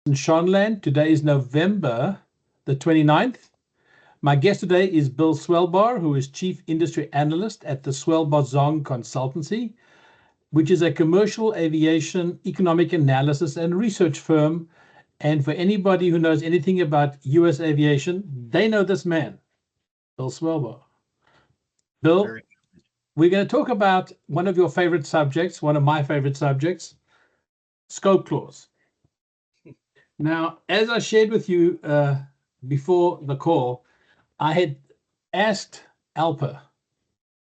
in Seanland. Today is November the 29th. My guest today is Bill Swelbar, who is Chief Industry Analyst at the Swelbar Consultancy, which is a commercial aviation economic analysis and research firm. And for anybody who knows anything about US aviation, they know this man, Bill Swelbar. Bill, Very we're going to talk about one of your favorite subjects, one of my favorite subjects, scope clause. Now, as I shared with you before the call, I had asked Alpa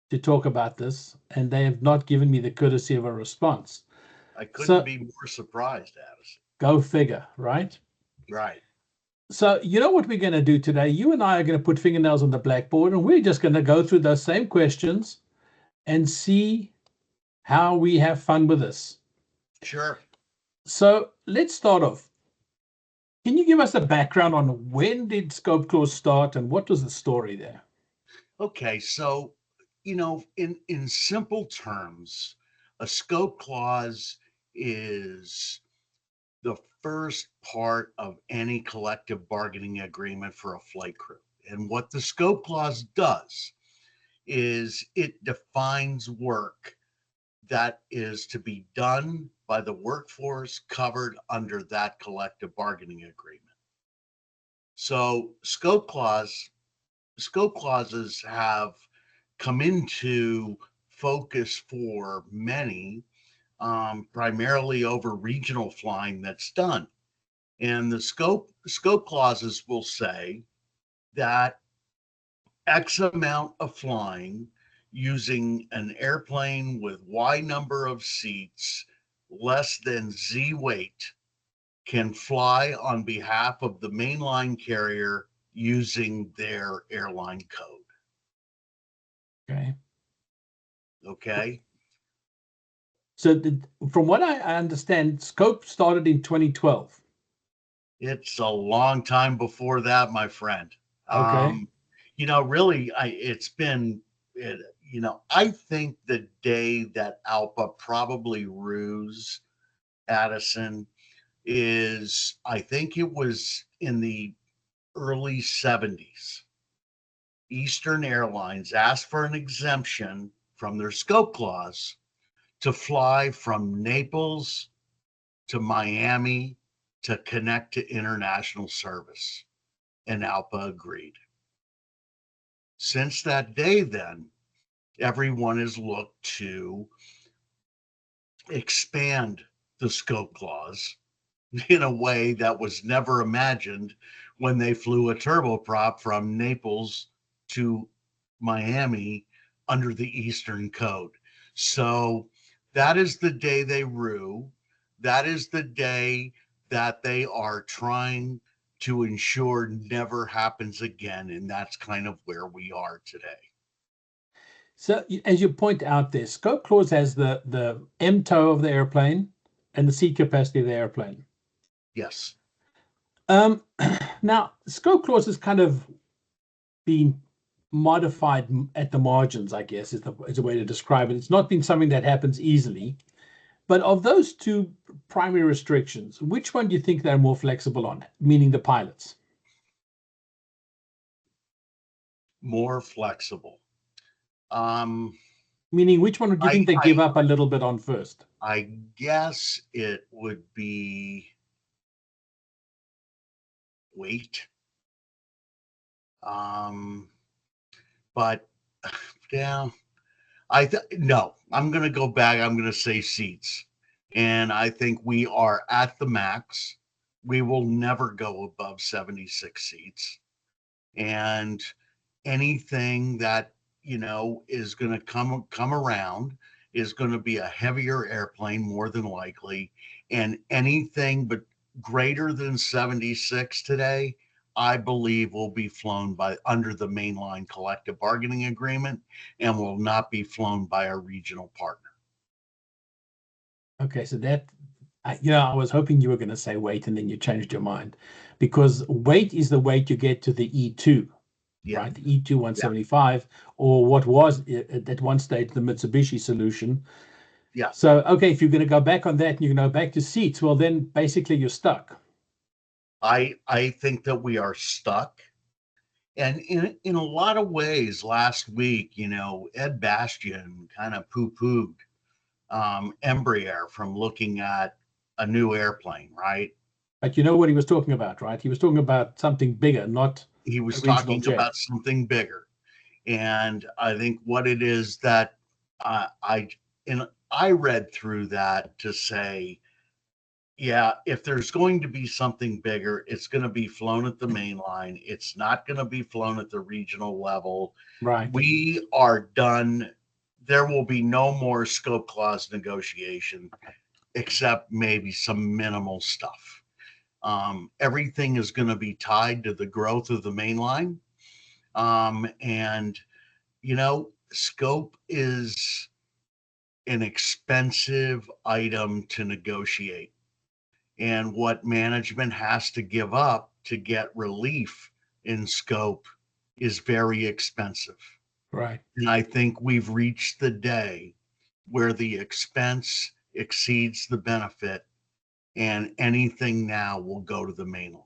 to talk about this, and they have not given me the courtesy of a response. I couldn't So be more surprised, Addison. go figure, right? Right. So you know what we're going to do today? You and I are going to put fingernails on the blackboard, and we're just going to go through those same questions and see how we have fun with this. Sure. So let's start off. Can you give us a background on when did scope clause start and what was the story there? Okay. So, in simple terms, a scope clause is the first part of any collective bargaining agreement for a flight crew. And what the scope clause does is it defines work that is to be done by the workforce covered under that collective bargaining agreement. So scope clauses have come into focus for many, primarily over regional flying that's done. And the scope clauses will say that X amount of flying using an airplane with Y number of seats less than Z weight can fly on behalf of the mainline carrier using their airline code. Okay. Okay. So from what I understand, scope started in 2012. It's a long time before that, my friend. Okay. Really, I think the day that Alpa probably ruse Addison is, I think it was in the early 70s. Eastern Airlines asked for an exemption from their scope clause to fly from Naples to Miami to connect to international service. And Alpa agreed. Since that day, then, everyone has looked to expand the scope clause in a way that was never imagined when they flew a turboprop from Naples to Miami under the Eastern Code. So that is the day they rue. That is the day that they are trying to ensure never happens again. And that's kind of where we are today. So as you point out there, scope clause has the MTOW of the airplane and the seat capacity of the airplane. Yes. Now, scope clause has kind of been modified at the margins, I guess, is a way to describe it. It's not been something that happens easily. But of those two primary restrictions, which one do you think they're more flexible on, meaning the pilots? More flexible. Um, Meaning, which one do you I, think they give I up a little bit on first? I guess it would be weight. Um, but yeah, no, I'm going to go back. I'm going to say seats. And I think we are at the max. We will never go above 76 seats. And anything that, is going to come around is going to be a heavier airplane more than likely. And anything but greater than 76 today, I believe will be flown by under the mainline collective bargaining agreement and will not be flown by a regional partner. Okay, so I was hoping you were going to say weight and then you changed your mind because weight is the weight you get to the E2, Yeah. right? The E2 175, or what was at one stage the Mitsubishi solution. Yeah. So, okay, if you're going to go back on that and you're going to go back to seats, well, then basically you're stuck. I think that we are stuck. And in a lot of ways, last week, Ed Bastian kind of poo-pooed Embraer from looking at a new airplane, right? But you know what he was talking about, right? He was talking about something bigger, not He a was regional talking jet. about something bigger. And I think what it is that I and I read through that to say, yeah, if there's going to be something bigger, it's going to be flown at the main line. It's not going to be flown at the regional level. Right. We are done. There will be no more scope clause negotiation, except maybe some minimal stuff. Everything is going to be tied to the growth of the main line. And, scope is an expensive item to negotiate. And what management has to give up to get relief in scope is very expensive. Right. And I think we've reached the day where the expense exceeds the benefit, and anything now will go to the main line.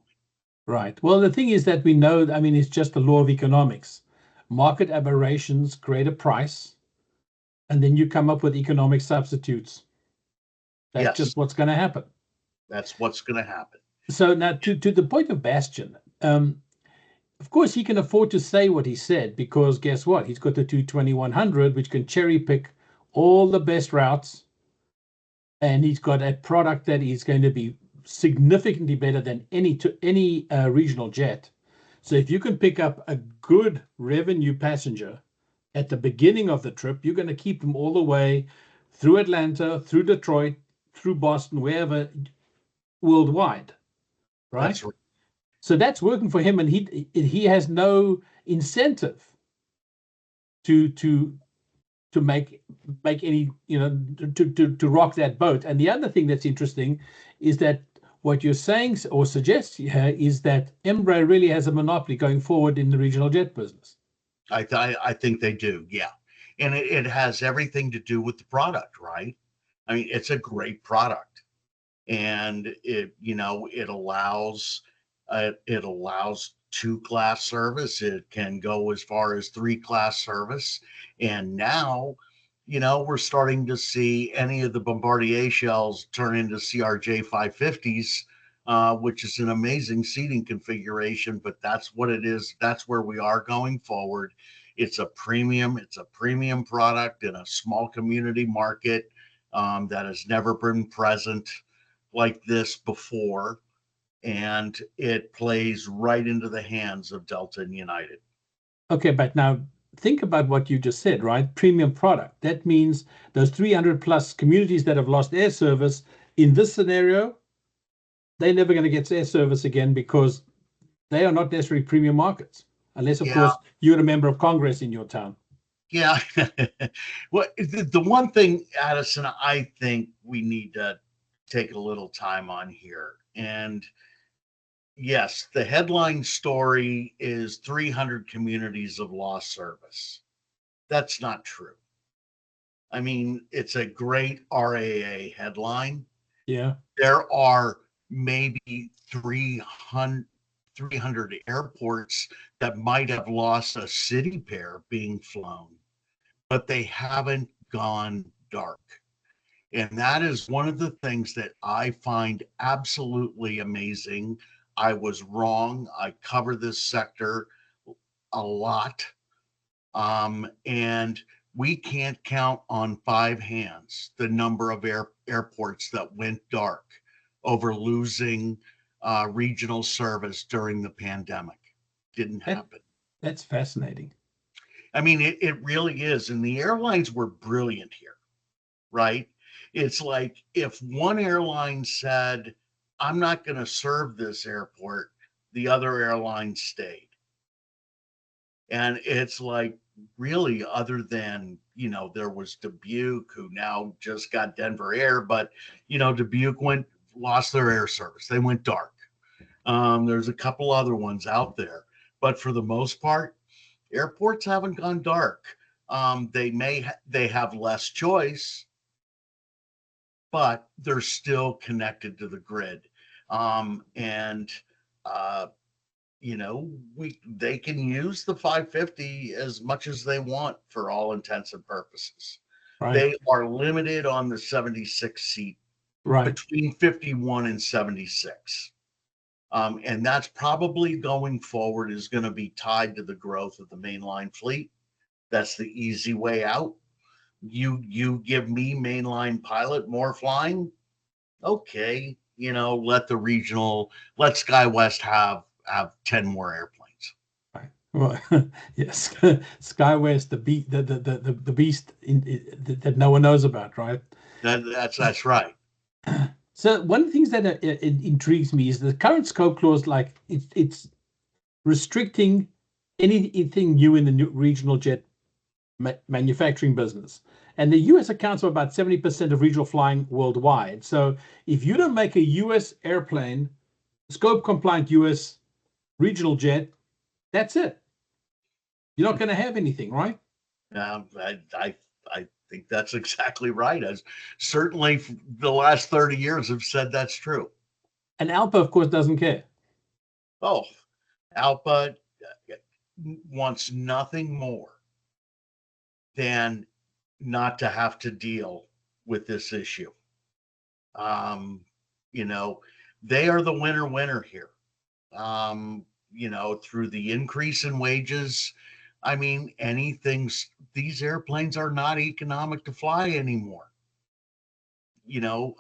Right. Well, the thing is that we know, I mean, it's just the law of economics. Market aberrations create a price, and then you come up with economic substitutes. That's Yes, just what's going to happen. that's what's going to happen. So now to the point of Bastian, of course, he can afford to say what he said because guess what? He's got the 220-100, which can cherry pick all the best routes, and he's got a product that is going to be significantly better than any regional jet. So if you can pick up a good revenue passenger at the beginning of the trip, you're going to keep them all the way through Atlanta, through Detroit, through Boston, wherever worldwide, right? That's right. So that's working for him, and he has no incentive to make any to rock that boat. And the other thing that's interesting is that what you're saying or suggest here is that Embraer really has a monopoly going forward in the regional jet business. I think they do, yeah. And it has everything to do with the product, right? I mean, it's a great product, and it allows two-class service. It can go as far as three-class service, and now we're starting to see any of the Bombardier shells turn into CRJ 550s, which is an amazing seating configuration. But that's what it is. That's where we are going forward. It's a premium product in a small community market that has never been present like this before, and it plays right into the hands of Delta and United. Okay, but now think about what you just said, right? Premium product. That means those 300 plus communities that have lost air service in this scenario, they're never going to get air service again because they are not necessarily premium markets, unless, of Yeah, course, you're a member of Congress in your town. yeah. Well, the one thing, Addison, I think we need to take a little time on here. And yes, the headline story is 300 communities of lost service. That's not true. I mean, it's a great RAA headline. Yeah. There are maybe 300 airports that might have lost a city pair being flown, but they haven't gone dark. And that is one of the things that I find absolutely amazing. I was wrong. I cover this sector a lot. And we can't count on 5 hands the number of airports that went dark over losing regional service during the pandemic. Didn't That, happen. that's fascinating. I mean, it really is. And the airlines were brilliant here, right? It's like if one airline said, I'm not going to serve this airport, the other airline stayed. And it's like, really, other than, there was Dubuque, who now just got Denver Air, but, Dubuque lost their air service. They went dark. There's a couple other ones out there. But for the most part, airports haven't gone dark. They have less choice, but they're still connected to the grid. And uh, they can use the 550 as much as they want for all intents and purposes. Right. They are limited on the 76 seat Right. between 51 and 76. And that's probably going forward is going to be tied to the growth of the mainline fleet. That's the easy way out. You give me mainline pilot more flying, okay. Let SkyWest have 10 more airplanes. Right. Well, yes, SkyWest, the beast that no one knows about, right? That's right. So one of the things that it intrigues me is the current scope clause, like it's restricting anything new in the new regional jet manufacturing business. And the US accounts for about 70% of regional flying worldwide. So if you don't make a US airplane, scope compliant US regional jet, that's it. You're not going to have anything, right? I think that's exactly right. As certainly the last 30 years have said that's true. And Alpa, of course, doesn't care. Oh, Alpa wants nothing more than not to have to deal with this issue. Um, you know, they are the winner here. Through the increase in wages. I mean, these airplanes are not economic to fly anymore.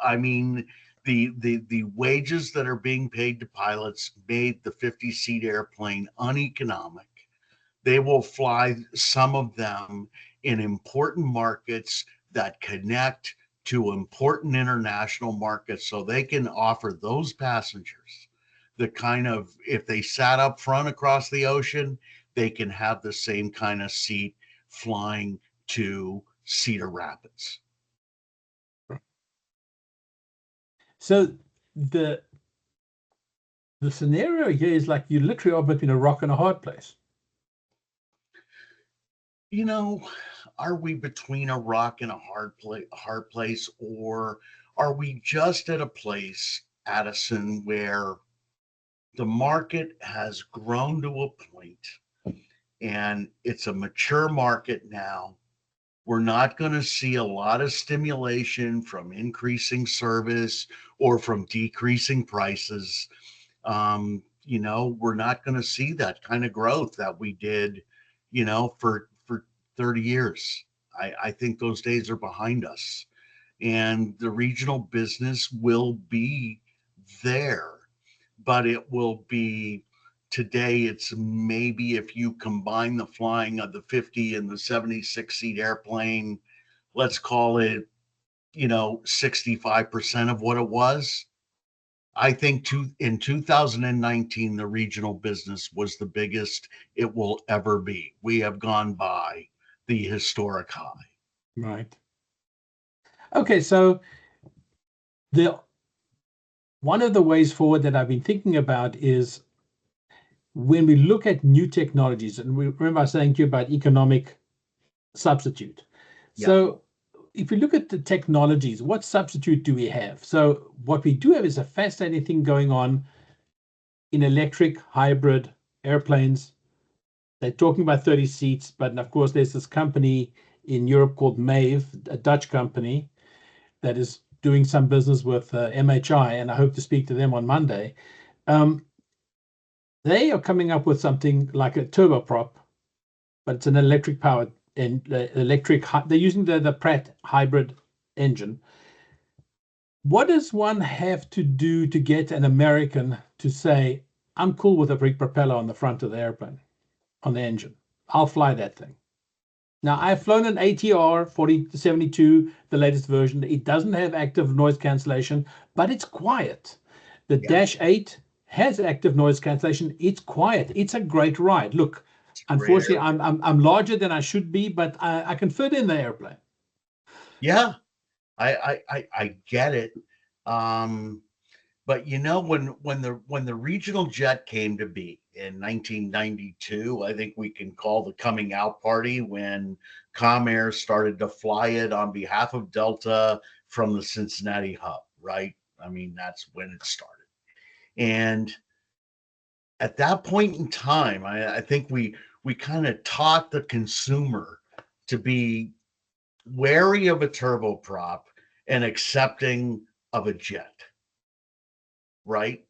I mean, the wages that are being paid to pilots made the 50 seat airplane uneconomic. They will fly some of them in important markets that connect to important international markets so they can offer those passengers the kind of, if they sat up front across the ocean, they can have the same kind of seat flying to Cedar Rapids. So the scenario here is like you literally are between a rock and a hard place. Are we between a rock and a hard place, or are we just at a place, Addison, where the market has grown to a point and it's a mature market now? We're not going to see a lot of stimulation from increasing service or from decreasing prices. We're not going to see that kind of growth that we did, for 30 years. I think those days are behind us, and the regional business will be there, but it will be today. It's maybe, if you combine the flying of the 50 and the 76 seat airplane, let's call it, 65% of what it was. I think in 2019, the regional business was the biggest it will ever be. We have gone by the historic high. Right. Okay, so one of the ways forward that I've been thinking about is when we look at new technologies, and remember I was saying to you about economic substitute. Yeah. So if we look at the technologies, what substitute do we have? So what we do have is a fascinating thing going on in electric hybrid airplanes. They're talking about 30 seats, but of course there's this company in Europe called Mave, a Dutch company that is doing some business with MHI, and I hope to speak to them on Monday. They are coming up with something like a turboprop, but it's an electric powered and they're using the Pratt hybrid engine. What does one have to do to get an American to say, I'm cool with a brick propeller on the front of the airplane, on the engine? I'll fly that thing. Now, I've flown an ATR 4072, the latest version. It doesn't have active noise cancellation, but it's quiet. The Dash 8 has active noise cancellation. It's quiet. It's a great ride. Look, unfortunately, I'm larger than I should be, but I can fit in the airplane. Yeah, I get it. But when the regional jet came to be in 1992, I think we can call the coming out party when Comair started to fly it on behalf of Delta from the Cincinnati hub, right? I mean, that's when it started. And at that point in time, I think we kind of taught the consumer to be wary of a turboprop and accepting of a jet, right?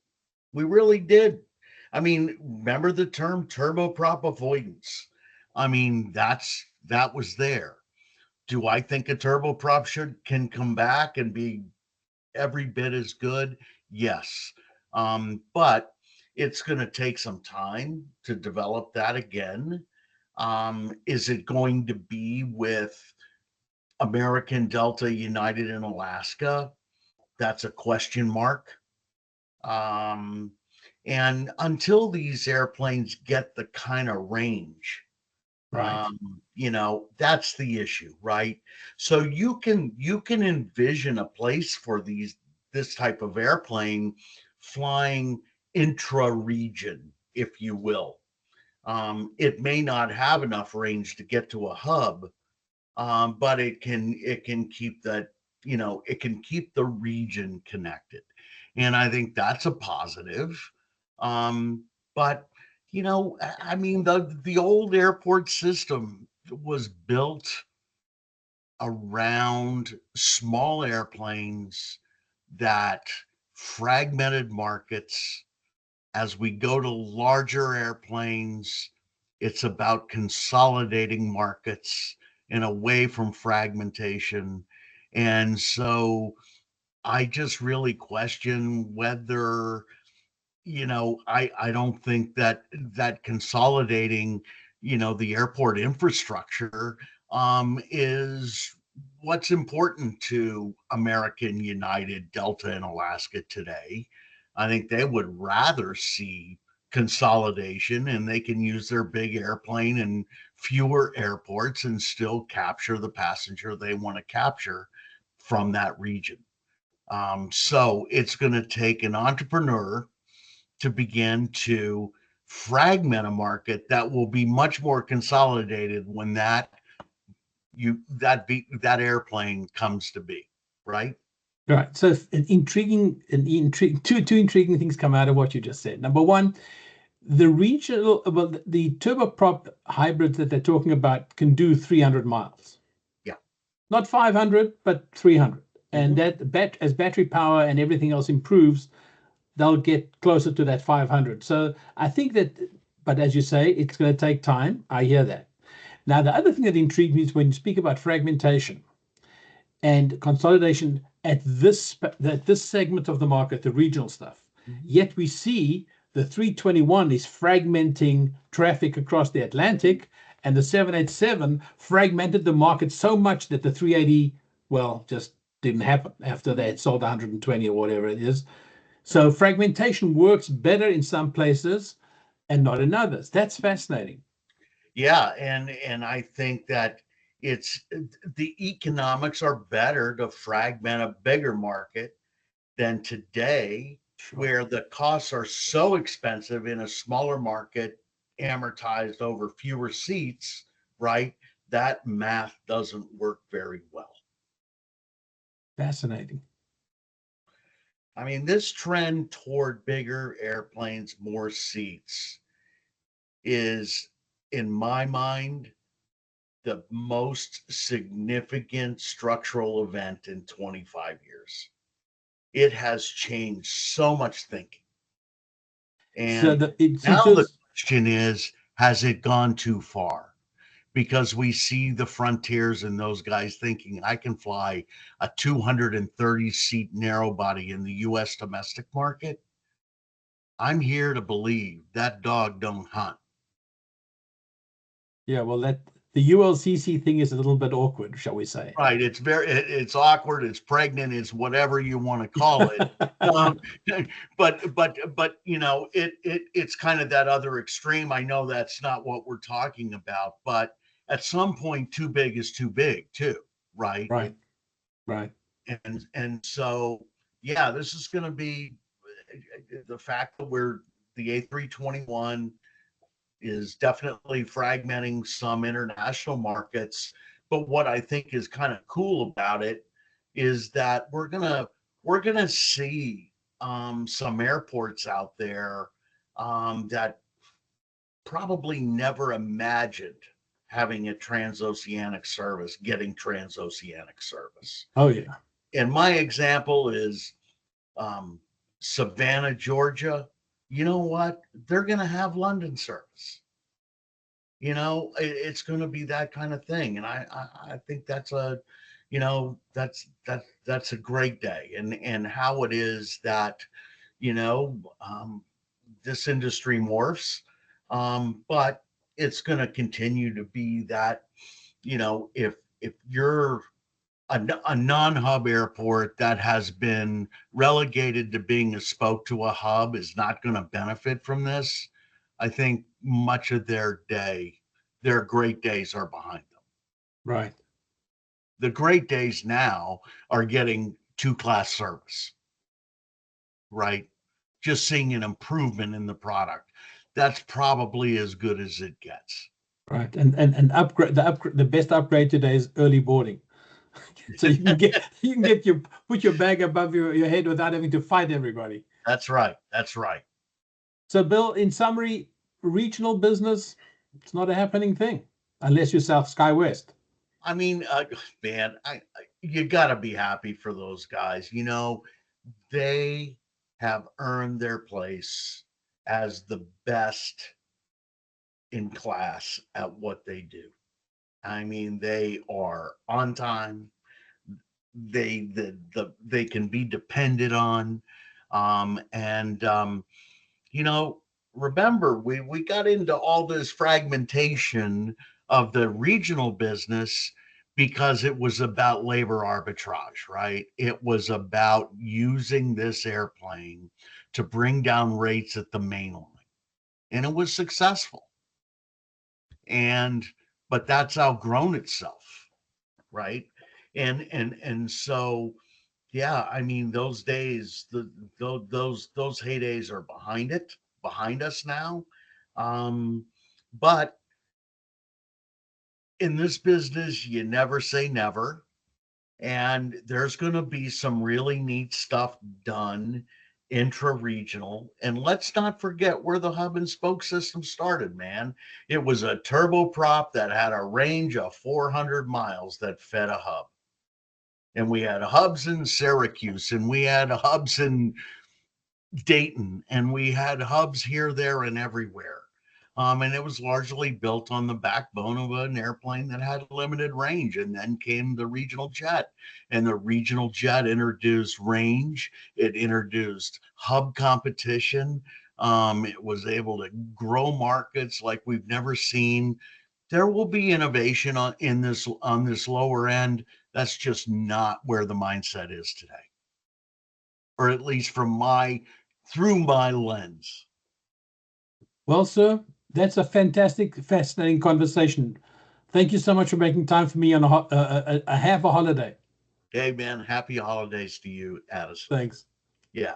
We really did. I mean, remember the term turboprop avoidance? I mean, that was there. Do I think a turboprop should can come back and be every bit as good? Yes. But it's going to take some time to develop that again. Is it going to be with American, Delta, United, and Alaska? That's a question mark. Um, and until these airplanes get the kind of range, Right. that's the issue, right? So you can envision a place for this type of airplane flying intra-region, if you will. It may not have enough range to get to a hub, but it can keep it can keep the region connected, and I think that's a positive. But I mean, the old airport system was built around small airplanes that fragmented markets. As we go to larger airplanes, it's about consolidating markets and away from fragmentation. And so I just really question whether, I don't think that consolidating, the airport infrastructure is what's important to American, United, Delta, and Alaska today. I think they would rather see consolidation, and they can use their big airplane and fewer airports and still capture the passenger they want to capture from that region. So it's going to take an entrepreneur to begin to fragment a market that will be much more consolidated when that airplane comes to be, right? Right. So two intriguing things come out of what you just said. Number one, the regional, well, the turboprop hybrids that they're talking about can do 300 miles. Yeah. Not 500, but 300. And Mm-hmm. that as battery power and everything else improves, they'll get closer to that 500. So I think that, but as you say, it's going to take time. I hear that. Now, the other thing that intrigued me is when you speak about fragmentation and consolidation at this segment of the market, the regional stuff. Mm-hmm. Yet we see the 321 is fragmenting traffic across the Atlantic, and the 787 fragmented the market so much that the 380, well, just didn't happen after they had sold 120 or whatever it is. So fragmentation works better in some places and not in others. That's fascinating. Yeah, and I think that it's the economics are better to fragment a bigger market than today, Sure. where the costs are so expensive in a smaller market, amortized over fewer seats, right? That math doesn't work very well. Fascinating. I mean, this trend toward bigger airplanes, more seats is, in my mind, the most significant structural event in 25 years. It has changed so much thinking. So And since now the those question is, has it gone too far? Because we see the frontiers and those guys thinking I can fly a 230 seat narrow body in the US domestic market. I'm here to believe that dog don't hunt. Yeah, well, that the ULCC thing is a little bit awkward, shall we say? Right. It's awkward, it's pregnant, it's whatever you want to call it. Um, but it's kind of that other extreme. I know that's not what we're talking about, but at some point too big is too big too, right? Right, right. And so yeah, this is going to be the fact that the A321 is definitely fragmenting some international markets. But what I think is kind of cool about it is that we're gonna see some airports out there that probably never imagined having a transoceanic service, getting transoceanic service. Oh, yeah. And my example is Savannah, Georgia. You know what? They're going to have London service. It's going to be that kind of thing, and I think that's that's a great day, and how it is that you know this industry morphs, but it's going to continue to be that if you're a non-hub airport that has been relegated to being a spoke to a hub is not going to benefit from this. I think much of their great days are behind them. Right. The great days now are getting two-class service, right? Just seeing an improvement in the product. That's probably as good as it gets. Right. And the best upgrade today is early boarding. So you can put your bag above your head without having to fight everybody. That's right. That's right. So Bill, in summary, regional business, it's not a happening thing unless you're South SkyWest. I mean, man, you got to be happy for those guys. They have earned their place as the best in class at what they do. I mean, they are on time. They can be depended on, and remember we got into all this fragmentation of the regional business because it was about labor arbitrage, right? It was about using this airplane to bring down rates at the main line, and it was successful. But that's outgrown itself, right? And so yeah, I mean those days, those heydays are behind us now. But in this business, you never say never, and there's going to be some really neat stuff done intra-regional. And let's not forget where the hub and spoke system started, man. It was a turboprop that had a range of 400 miles that fed a hub. And we had hubs in Syracuse, and we had hubs in Dayton, and we had hubs here, there, and everywhere. And it was largely built on the backbone of an airplane that had limited range. And then came the regional jet, and the regional jet introduced range. It introduced hub competition. It was able to grow markets like we've never seen. There will be innovation on this lower end. That's just not where the mindset is today, or at least through my lens. Well, sir, that's a fantastic, fascinating conversation. Thank you so much for making time for me on a half a holiday. Hey, man, happy holidays to you, Addison. Thanks. Yeah.